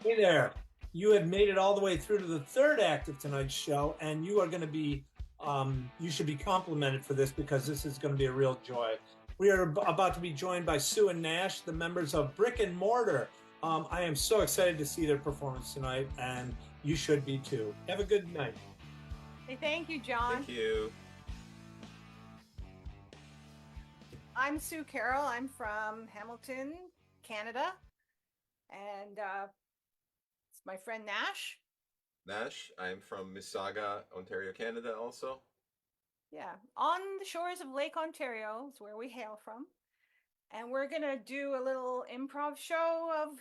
Hey there. You have made it all the way through to the third act of tonight's show, and you are going to be, you should be complimented for this because this is going to be a real joy. We are about to be joined by Sue and Nash, the members of Brick and Mortar. I am so excited to see their performance tonight, and you should be too. Have a good night. Hey, thank you, John. Thank you. I'm Sue Carroll. I'm from Hamilton, Canada. And it's my friend Nash. Nash, I'm from Mississauga, Ontario, Canada also. Yeah, on the shores of Lake Ontario is where we hail from. And we're going to do a little improv show of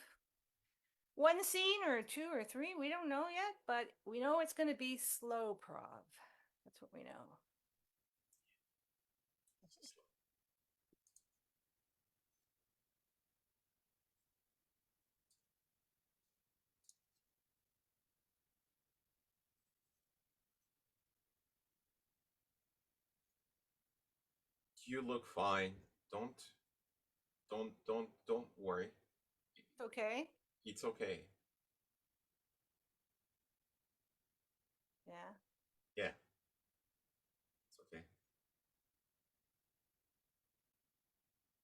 one scene or two or three. We don't know yet, but we know it's going to be slow prov. That's what we know. You look fine. Don't worry. It's okay. It's okay. Yeah. Yeah, it's okay.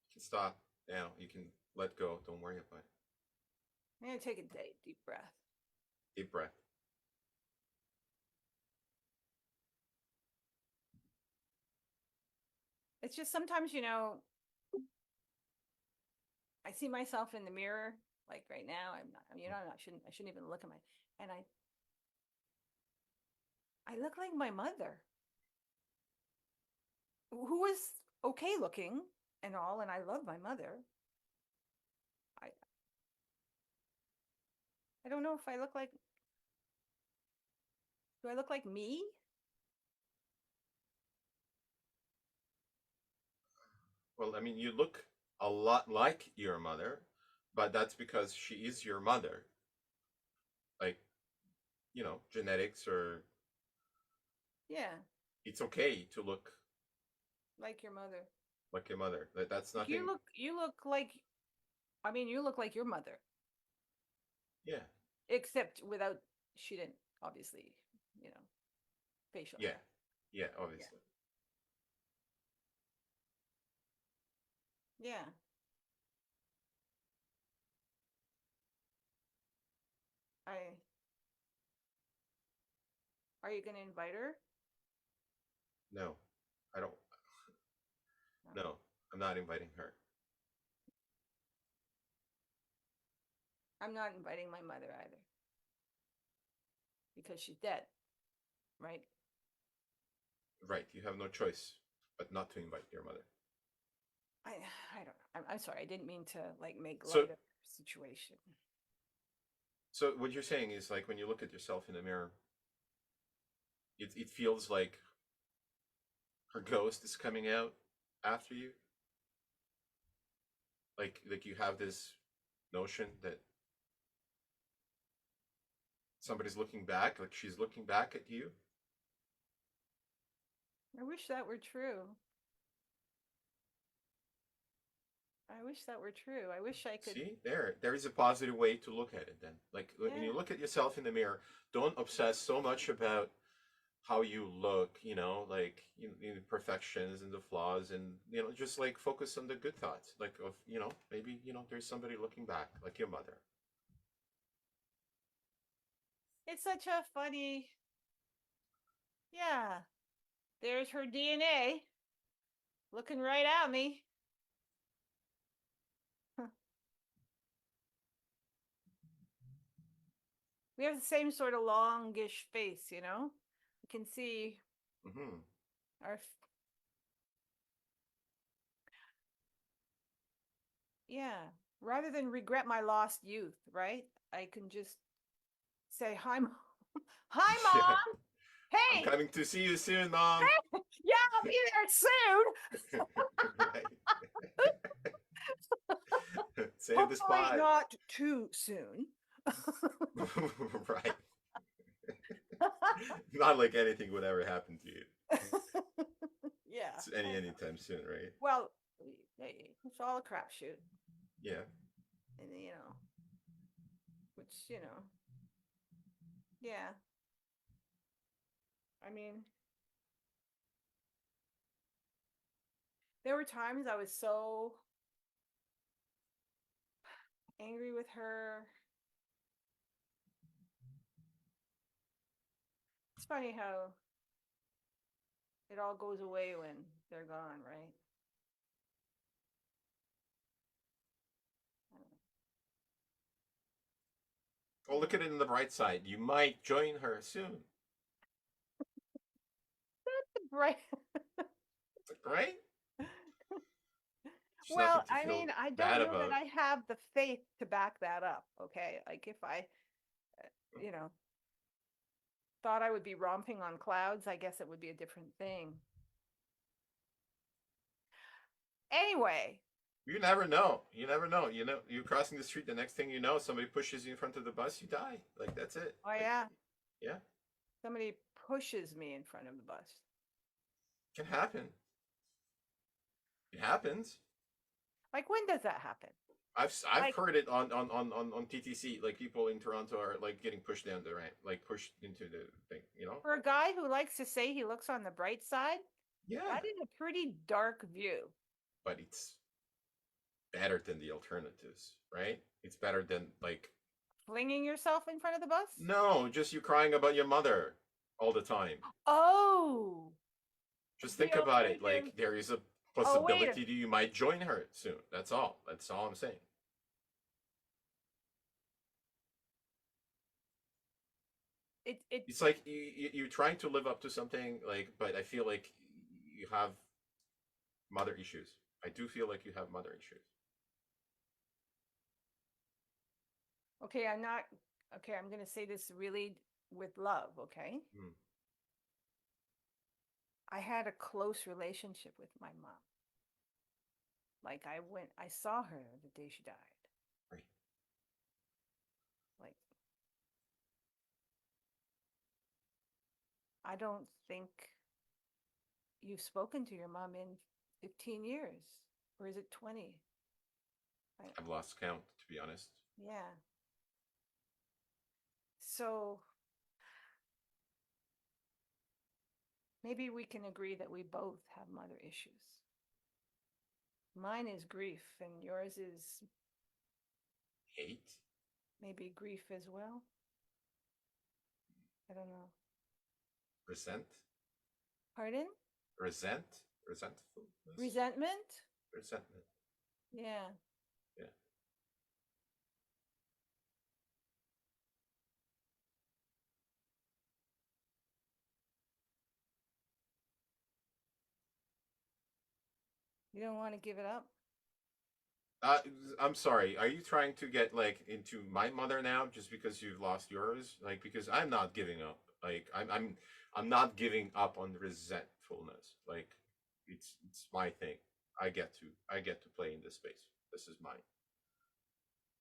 You can stop now. You can let go. Don't worry about it. I'm going to take a deep breath. Deep breath. It's just sometimes, I see myself in the mirror, like right now. I'm not, I shouldn't even look at and I look like my mother, who is okay looking and all, and I love my mother. I, I don't know if do I look like me? Well, I mean, you look a lot like your mother, but that's because she is your mother. Like, genetics or Yeah, it's okay to look like your mother. like your mother. That's Like nothing. you look like, you look like your mother, Yeah. except without, she didn't, obviously, you know, facial Yeah. hair. Yeah, Yeah. obviously. Yeah. I, are you going to invite her? No. I don't. No. No, I'm not inviting her. I'm not inviting my mother either because she's dead, right? Right, you have no choice but not to invite your mother. I I don't know. I'm sorry. I didn't mean to like make So, light of the situation. so what you're saying is like when you look at yourself in the mirror, it feels like her ghost is coming out after you. Like you have this notion that somebody's looking back, like she's looking back at you. I wish that were true. I wish that were true. I wish I could. See, there is a positive way to look at it. Then, like when you Yeah. look at yourself in the mirror, don't obsess so much about how you look, like the imperfections and the flaws, and just like focus on the good thoughts, like of maybe there's somebody looking back, like your mother. It's such a funny. Yeah. There's her DNA looking right at me. We have the same sort of longish face, you know? You can see Mm-hmm. our. Yeah. Rather than regret my lost youth, right? I can just say, hi, mom. Hi, Yeah, mom. I'm Hey, coming to see you soon, mom. yeah, I'll be there soon. Right. Save the Hopefully, spot. not too soon. Right. Not like anything would ever happen to you Yeah. anytime soon, right? Well, hey, it's all a crapshoot, Yeah. and you know, yeah. I mean, there were times I was so angry with her. It's funny how it all goes away when they're gone, right? I don't know. Well, look at it in the bright side. You might join her soon, Right. right? There's nothing Well, to I feel mean, I bad don't know that about. I have the faith to back that up. Okay. Like if I, you know, thought I would be romping on clouds, I guess it would be a different thing. Anyway, You never know. You never know. You know, you're crossing the street. The next thing you know, somebody pushes you in front of the bus. You die. Like that's it. oh Like, yeah, yeah, somebody pushes me in front of the bus. can happen. It happens. Like when does that happen? I've Like heard it on TTC. Like people in Toronto are like getting pushed down the ramp, like pushed into the thing. You know? for a guy who likes to say he looks on the bright side, Yeah, that is a pretty dark view. but it's better than the alternatives, right? It's better than like Flinging yourself in front of the bus? no, just you crying about your mother all the time. Oh, Just the think about it. alternative. Like there is a Oh, wait a possibility that you might join her soon. That's all. That's all I'm saying. it It's like you're trying to live up to something, like, but I feel like you have mother issues. I do feel like you have mother issues. okay, I'm going to say this really with love, okay? Mm. I had a close relationship with my mom. Like I saw her the day she died. Right. Like I don't think you've spoken to your mom in 15 years, or is it 20? I've lost count, to be honest. Yeah. So maybe we can agree that we both have mother issues. Mine is grief, and yours is Hate, maybe grief as well. I don't know. resent, Pardon? resentfulness, Resentment? resentment. Yeah. Yeah. You don't want to give it up? Uh, I'm sorry. Are you trying to get like into my mother now just because you've lost yours? Like because I'm not giving up. Like I'm not giving up on resentfulness. Like it's my thing. I get to play in this space. This is mine.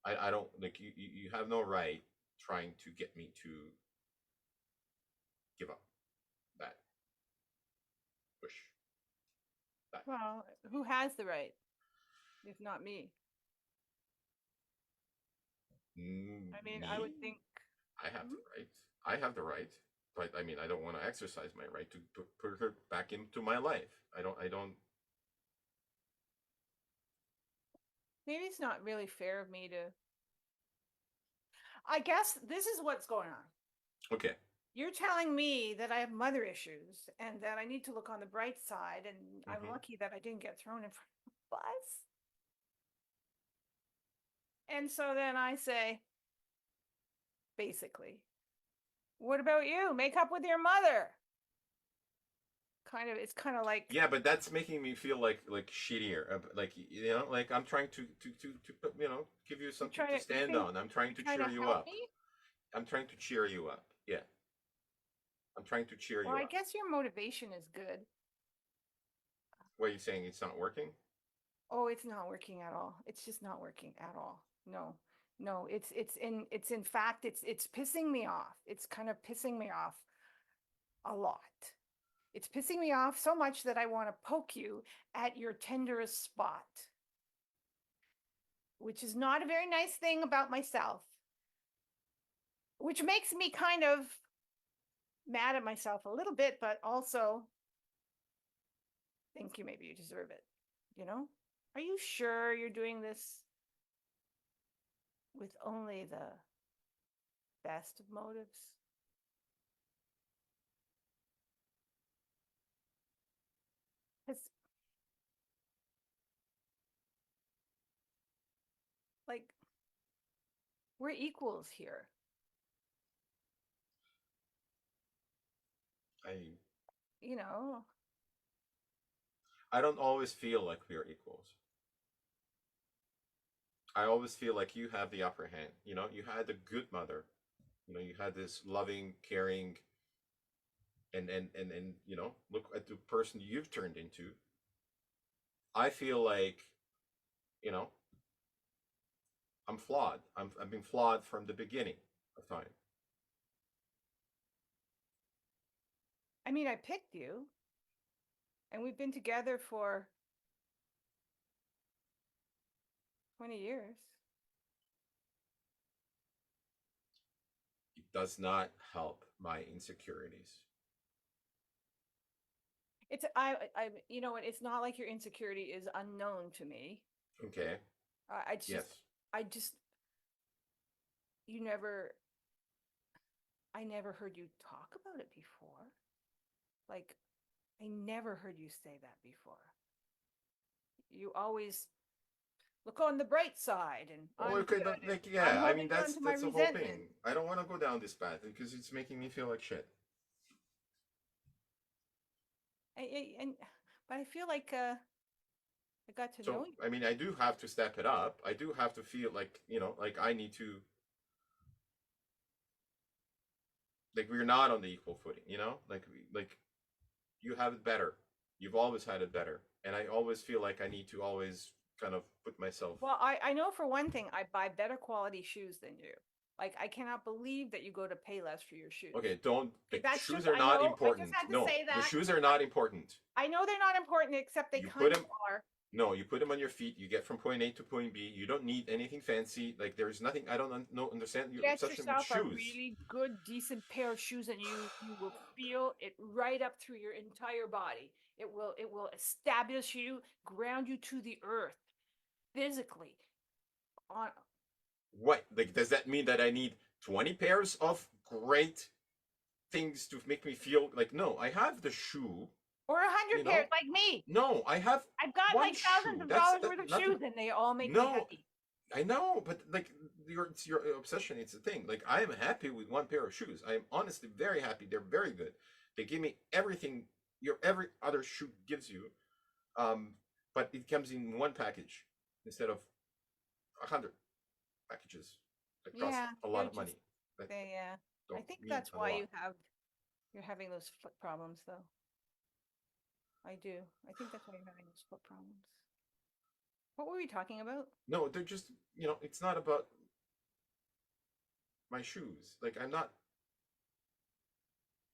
I don't like you have no right trying to get me to give up that push that. Well, who has the right, if not me? I mean, I would Me? think. I have Mhm. the right. I have the right, but I mean, I don't want to exercise my right to put her back into my life. I don't. Maybe it's not really fair of me to. I guess this is what's going on. Okay. You're telling me that I have mother issues and that I need to look on the bright side, and I'm Hmm. lucky that I didn't get thrown in front of a bus. And so then I say, basically, what about you? Make up with your mother. It's kind of like, Yeah, but that's making me feel like shittier. Like like I'm trying to give you something to you stand think on. I'm trying to you're trying cheer to you help up. me? I'm trying to cheer you up. Yeah, I'm trying to cheer Well, you I up. guess your motivation is good. What are you saying? It's not working? Oh, it's not working at all. It's just not working at all. No. No, it's in fact it's pissing me off. It's kind of pissing me off a lot. It's pissing me off so much that I want to poke you at your tenderest spot, which is not a very nice thing about myself. which makes me kind of mad at myself a little bit, but also think maybe you deserve it. You know? Are you sure you're doing this with only the best of motives? Because, like, we're equals here. You know, I don't always feel like we are equals. I always feel like you have the upper hand. You know, you had a good mother. You know, you had this loving, caring, and you know, look at the person you've turned into. I feel like, you know, I'm flawed. I've been flawed from the beginning of time. I mean, I picked you, and we've been together for 20 years. It does not help my insecurities. It's you know what? It's not like your insecurity is unknown to me. Okay. I just, Yes. I just, you never, I never heard you talk about it before. Like, I never heard you say that before. You always look on the bright side, and Well, I'm okay, good, and like, I'm yeah. I mean, holding on to my that's the whole resentment. thing. I don't want to go down this path because it's making me feel like shit. And but I feel like I got to So, know you. I mean, I do have to step it up. I do have to feel like, you know, like I need to, like we're not on the equal footing, you know? Like you have it better. You've always had it better. And I always feel like I need to always kind of put myself. Well, I know for one thing, I buy better quality shoes than you. Like, I cannot believe that you go to pay less for your shoes. Okay, don't. The That's shoes just, are I not know, I important. just had to No, say the that. shoes are not important. I know they're not important, except they You kind put of them. are. No, you put them on your feet. You get from point A to point B. You don't need anything fancy. Like there's nothing. I don't understand your Get obsession with yourself a shoes. really good, decent pair of shoes, and you will feel it right up through your entire body. It will establish you, ground you to the earth, physically. On What? Like, does that mean that I need 20 pairs of great things to make me feel like, no, I have the shoe, or 100 you pairs, know? like me. No, I have I've got one like thousands shoe. of That's dollars worth of nothing. shoes, and they all make me No, happy. I know, but like it's your obsession. It's the thing. Like I am happy with one pair of shoes. I am honestly very happy. They're very good. They give me everything your every other shoe gives you. Um, but it comes in one package instead of 100 packages that cost Yeah, a lot you're of money. just That yeah. I don't think mean that's a why lot. you're having those foot problems, though. I do. I think that's why you're having those foot problems. What were we talking about? No, they're just it's not about my shoes. Like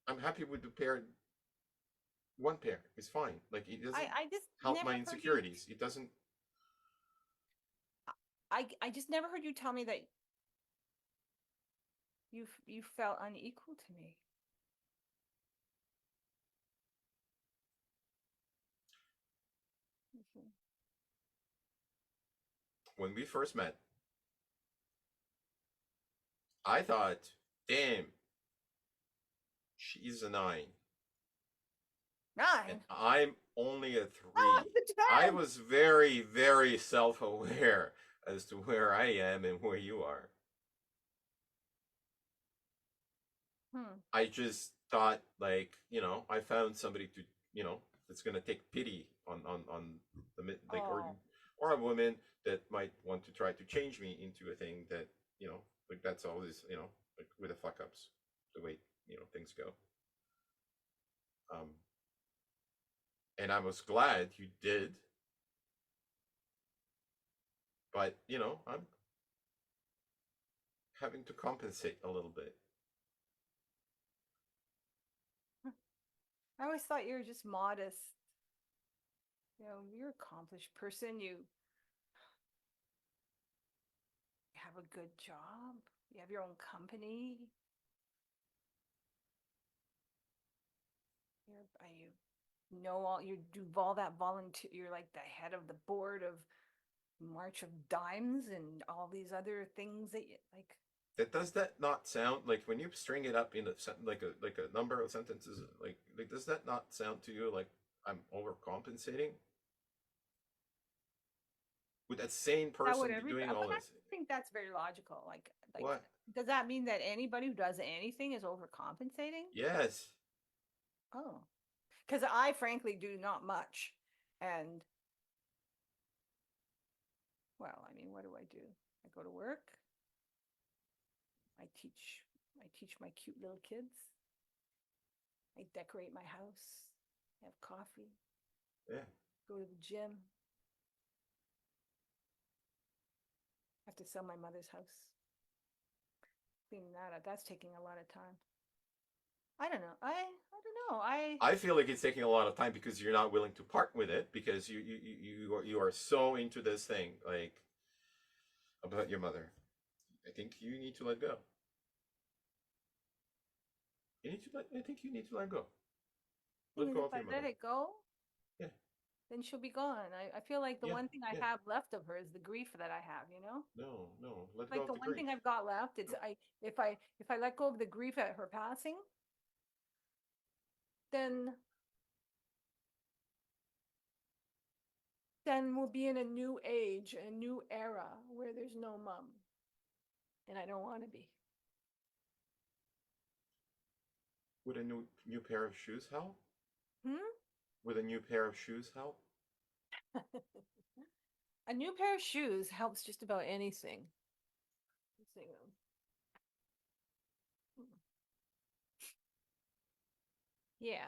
I'm happy with the pair. One pair is fine. Like it doesn't I just help never my heard you. insecurities. It doesn't. I just never heard you tell me that you felt unequal to me. Mhm. When we first met, I thought, damn, she's a 9. And 9. I'm only a 3. Oh, it's a I 10. was very, very self aware as to where I am and where you are. I just thought, like, I found somebody to, that's going to take pity on like, Oh, or a woman that might want to try to change me into a thing that, like, that's always, like with the fuck ups, the way, things go. And I was glad you did. But, I'm having to compensate a little bit. I always thought you were just modest. You're an accomplished person. You have a good job. You have your own company. You do all that volunteer. You're like the head of the board of March of Dimes and all these other things that you like. Does that not sound like when you string it up in like a number of sentences, like does that not sound to you like I'm overcompensating? Would that sane That person would be everybody, doing but all I this? don't think that's very logical. Like, What? does that mean that anybody who does anything is overcompensating? Yes. Oh, because I frankly do not much, and well, I mean, what do? I go to work. I teach. I teach my cute little kids. I decorate my house. Have coffee. Yeah. Go to the gym. Have to sell my mother's house. Cleaning that up. That's taking a lot of time. I don't know. I don't know. I feel like it's taking a lot of time because you're not willing to part with it because you are so into this thing like about your mother. I think you need to let go. I think you need to let go. thing Let is, go if of I your let mother. it go, Yeah. then she'll be gone. I feel like the Yeah. one thing I Yeah. have left of her is the grief that I have, you know? No, no. Let go Like of the the one grief. thing I've got left, it's No. if I let go of the grief at her passing, then we'll be in a new age, a new era where there's no mom. And I don't want to be. Would a new pair of shoes help? Hmm? Would a new pair of shoes help? A new pair of shoes helps just about anything. Let's see. Yeah,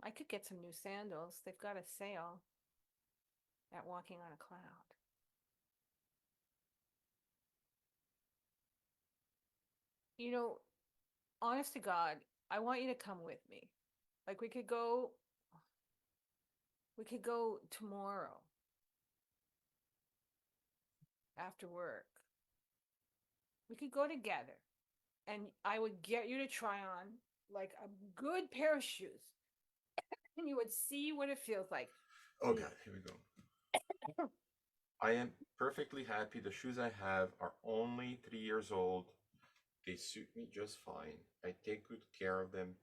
I could get some new sandals. They've got a sale at Walking on a Cloud. You know, honest to God, I want you to come with me. Like we could go tomorrow after work. We could go together and I would get you to try on like a good pair of shoes and you would see what it feels like. Oh God, here we go. I am perfectly happy. The shoes I have are only 3 years old. They suit me just fine. I take good care of them.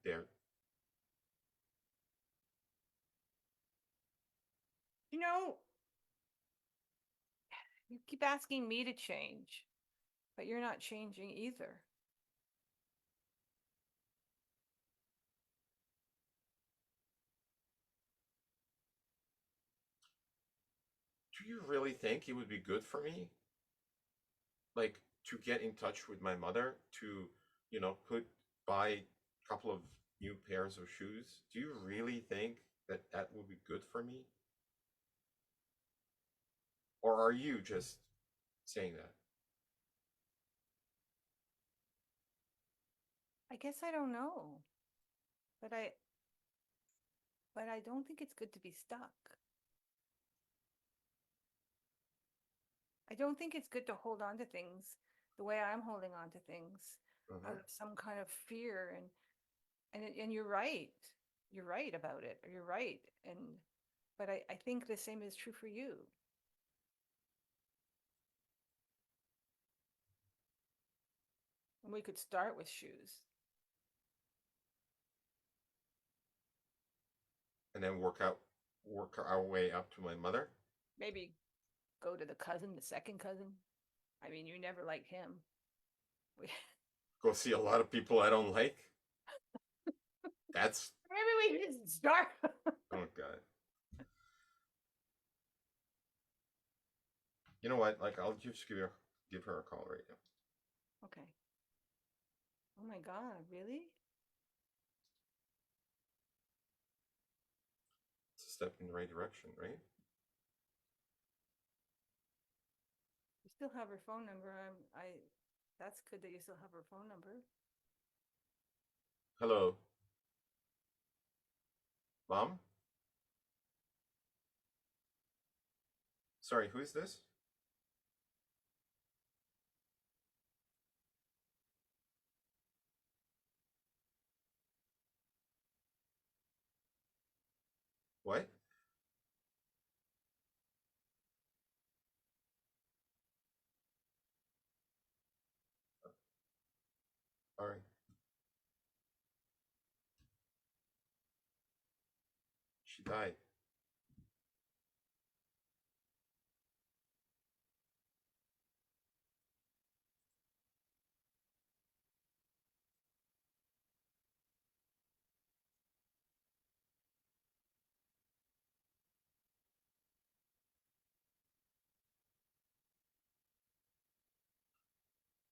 You know, you keep asking me to change, but you're not changing either. Do you really think it would be good for me? Like to get in touch with my mother to, buy a couple of new pairs of shoes? Do you really think that that would be good for me? Or are you just saying that? I guess I don't know. But I don't think it's good to be stuck. I don't think it's good to hold on to things the way I'm holding on to things out of some kind of fear and you're right. You're right about it. You're right. But I think the same is true for you. And we could start with shoes. And then work our way up to my mother? Maybe go to the cousin, the second cousin. I mean, you never liked him. We, Go see a lot of people I don't like? That's maybe we just start. oh God. You know what? Like I'll just give her a call right now. Okay. Oh my God, really? It's a step in the right direction, right? You still have her phone number. That's good that you still have her phone number. Hello. Mom? Sorry, who is this? What? All right. She died.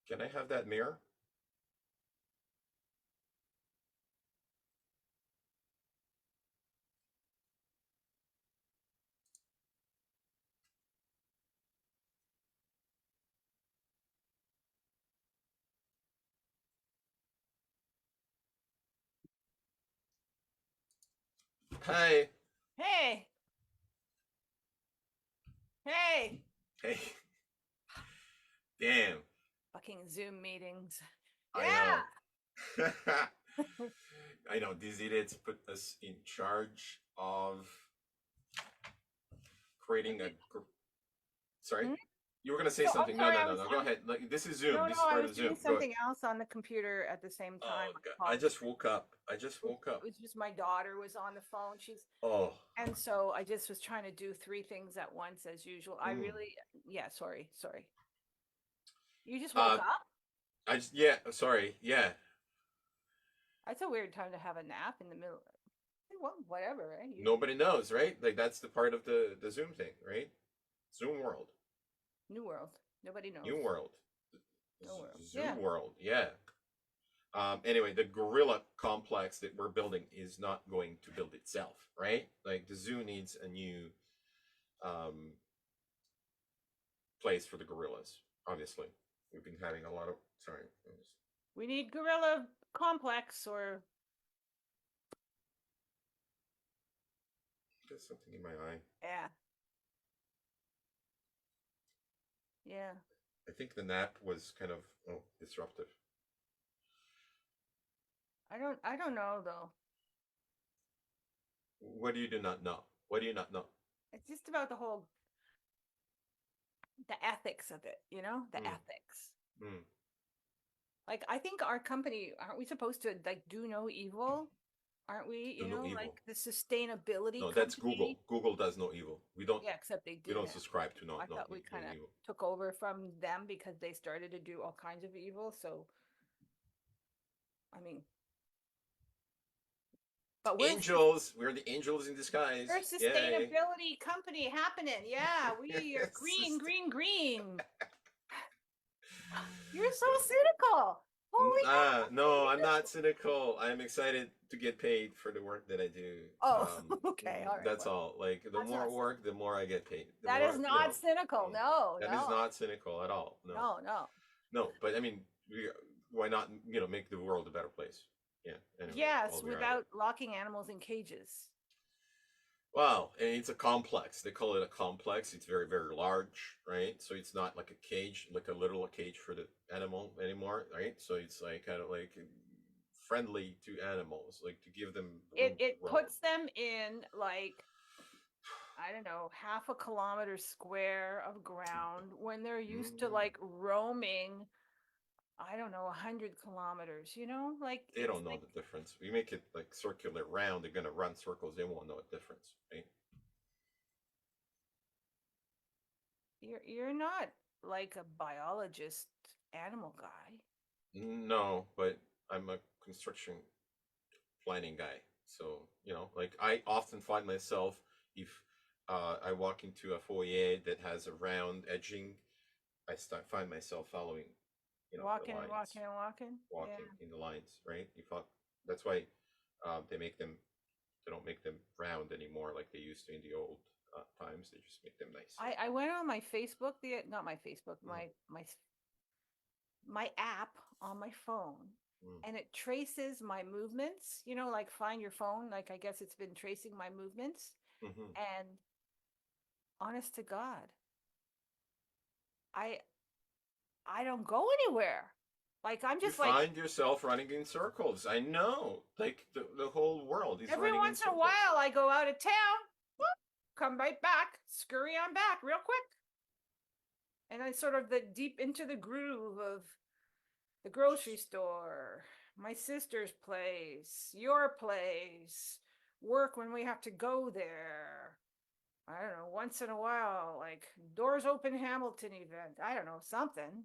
Can I have that mirror? Hi. Hey, hey. Hey. Damn. Fucking Zoom meetings. I Yeah. know. I know. These idiots put us in charge of creating a. Sorry. Hmm? You were gonna say No, I'm something. No, sorry. no, no, no. Go ahead. Like, this is Zoom. No, This no. is I part was of doing Zoom. Go ahead. something else on the computer at the same time. Oh I God! I apologize. just woke up. I just woke It up. was just my daughter was on the phone. Oh. And so I just was trying to do three things at once as usual. I Mm. really, yeah. Sorry. You just woke Uh. up. I just. Yeah. Sorry. Yeah. That's a weird time to have a nap in the middle. Well, whatever, right? Nobody knows, right? Like that's the part of the Zoom thing, right? Zoom world. New world. Nobody knows. New world. No world. Zoo Yeah. world. Yeah. Anyway, the gorilla complex that we're building is not going to build itself, right? Like the zoo needs a new um, place for the gorillas. Obviously, we've been having a lot of. Sorry, We need gorilla complex or got something in my eye. yeah. Yeah. I think the nap was kind of disruptive. I don't know though. What do you do not know? What do you not know? It's just about the ethics of it, The Mm. ethics. Mm. Like I think our company, aren't we supposed to like do no evil? Aren't we? Do no evil. Like the sustainability No, that's company. Google. Google does no evil. We don't. Yeah, except they We do don't now. subscribe to I thought we no kind of evil. took over from them because they started to do all kinds of evil. So, I mean, but Angels. We're the angels in disguise. we're a Yay. sustainability company happening. Yeah, we are green. You're so cynical. Holy No, I'm not cynical. I'm excited to get paid for the work that I do. Oh, okay, all right. That's well, all. Like the that's more not work, the more I get paid. The that more, is not cynical. No, that no, is not cynical at all. No, no. no. But I mean, why not? Make the world a better place? Yeah. Anyway, Yes, without locking animals in cages. Wow, and it's a complex. They call it a complex. It's very, very large, right? So it's not like a cage, like a literal cage for the animal anymore, right? So it's like kind of like friendly to animals, like to give them. It puts them in like I don't know, half a kilometer square of ground when they're used to like roaming. I don't know, 100 kilometers. Like they don't know the difference. We make it like circular round. They're gonna run circles. They won't know the difference, right? You're not like a biologist animal guy. No, but I'm a construction planning guy. So like I often find myself if I walk into a foyer that has a round edging, find myself following walking the and lines, walking. walking in the lines, right? That's why they don't make them round anymore like they used to in the old times. They just make them nice. I went on my Facebook, not my Facebook, my app on my phone, and it traces my movements. Like find your phone. Like I guess it's been tracing my movements, and honest to God, I don't go anywhere. Like I'm just you find yourself running in circles. I know, like the whole world is every running once in in a while I go out of town come right back, scurry on back real quick. And then sort of the deep into the groove of the grocery store, my sister's place, your place, work when we have to go there. I don't know, once in a while, like Doors Open Hamilton event. I don't know, something.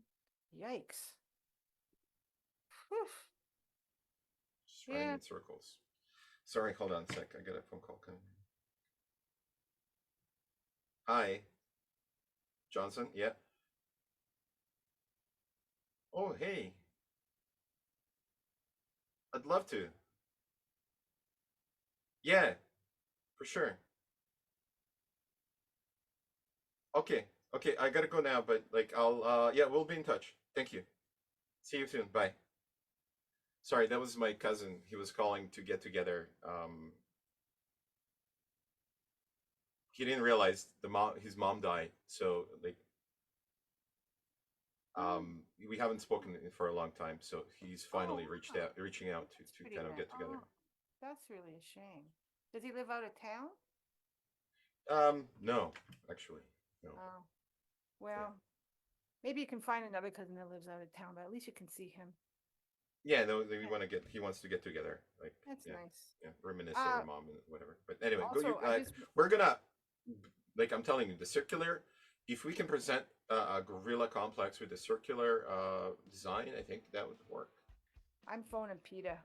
Yikes. Whew. Just running Yeah. in circles. Sorry, hold on a sec. I got a phone call coming. Hi. Johnson, yeah. Oh, hey. I'd love to. Yeah, for sure. Okay, okay, I gotta go now, but like I'll yeah, we'll be in touch. Thank you. See you soon. Bye. Sorry, that was my cousin. He was calling to get together. He didn't realize his mom died, so like we haven't spoken for a long time, so he's finally reaching out to kind of get together. Oh, that's really a shame. Does he live out of town? No, actually, no. Oh, well, maybe you can find another cousin that lives out of town, but at least you can see him. Yeah, no, he wants to get together, like That's yeah, nice. yeah, reminisce over mom and whatever. But anyway, Also, we're gonna, like I'm telling you, the circular. If we can present a gorilla complex with a circular design, I think that would work. I'm phoning PETA.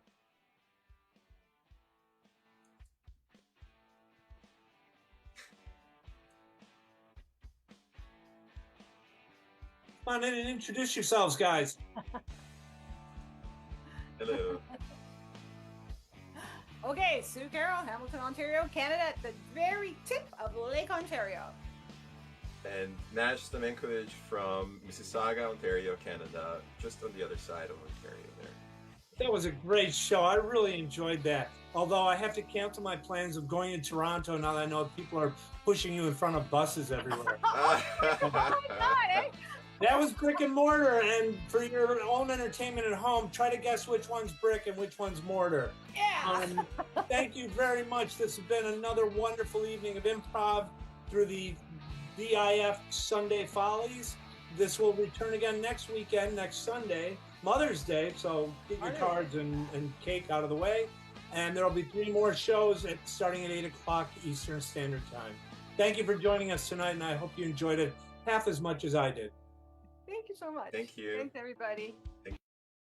Come on in and introduce yourselves, guys. Hello. Okay, Sue Carroll, Hamilton, Ontario, Canada, at the very tip of Lake Ontario. And Nash Stamenkovich from Mississauga, Ontario, Canada, just on the other side of Ontario there. That was a great show. I really enjoyed that. Although I have to cancel my plans of going to Toronto now that I know people are pushing you in front of buses everywhere. Oh my God, eh? That was Brick and Mortar, and for your own entertainment at home, try to guess which one's Brick and which one's Mortar. Yeah. Thank you very much. This has been another wonderful evening of improv through the DIF Sunday Follies. This will return again next weekend, next Sunday, Mother's Day, so get your cards and cake out of the way. And there will be 3 more shows starting at 8 o'clock Eastern Standard Time. Thank you for joining us tonight, and I hope you enjoyed it half as much as I did. Thank you so much. Thank you. Thanks, everybody.